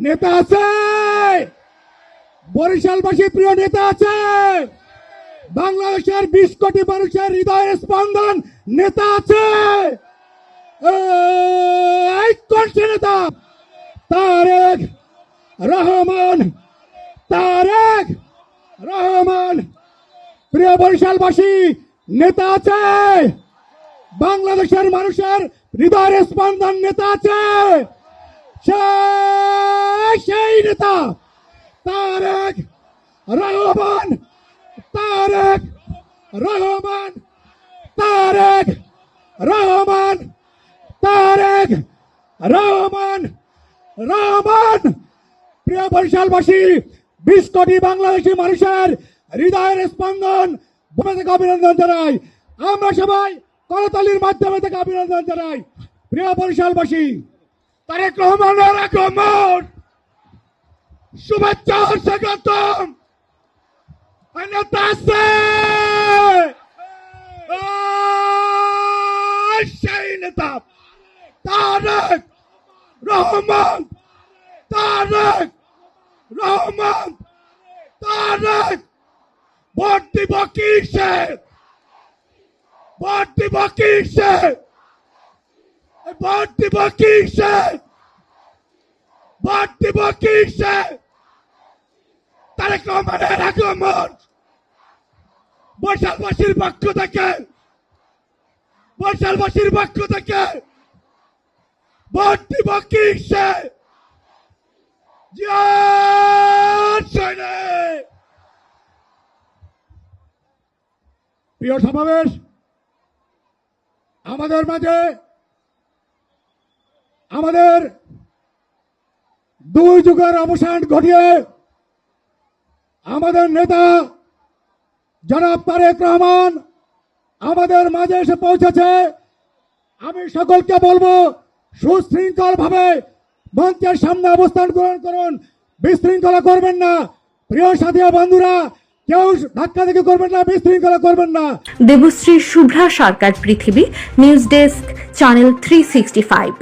নেতা আছে, বরিশালবাসী প্রিয় নেতা আছে, বাংলাদেশের 20 কোটি মানুষের হৃদয়ের স্পন্দন নেতা আছে। এই কোন নেতা? তারেক রহমান, তারেক রহমান। প্রিয় বরিশালবাসী, নেতা আছে, বাংলাদেশের মানুষের হৃদয়ের স্পন্দন নেতা আছে, সেই নেতা তারেক রহমান, তারেক রহমান, তারেক রহমান, তারেক রহমান, রহমান। প্রিয় বরিশালবাসী, 20 কোটি বাংলাদেশি মানুষের হৃদয়ের স্পন্দন থেকে অভিনন্দন জানাই। আমরা সবাই করতালির মাধ্যমে থেকে অভিনন্দন জানাই। প্রিয় বরিশালবাসী, তারেক রহমানের আগমন, শুভেচ্ছা স্বাগতম। নেতা আছে, সেই নেতা তারেক রহমান, তারেক রহমান, তারেক। ভোট দিব কিসে? ভোট দিব কিসে? ভোট দিব কিসে? ভোট দিব কিসে? তারেক রহমানের আগমন বরিশালবাসীর পক্ষ থেকে, বরিশালবাসীর পক্ষ থেকে ভোট দিব কিসে? প্রিয় সমাবেশ, আমাদের মাঝে আমাদের 2 যুগের অবসান ঘটিয়ে আমাদের নেতা জনাব তারেক রহমান আমাদের মাঝে এসে পৌঁছেছে। আমি সকলকে বলবো, সুশৃঙ্খল ভাবে মঞ্চের সামনে অবস্থান গ্রহণ করুন, বিশৃঙ্খলা করবেন না। প্রিয় সাথী ও বন্ধুরা, কেউ ধাক্কা দেখে করবেন না, বিশৃঙ্খলা করবেন না। দেবশ্রী শুভ্রা সরকার, পৃথিবী নিউজ ডেস্ক, চ্যানেল 365।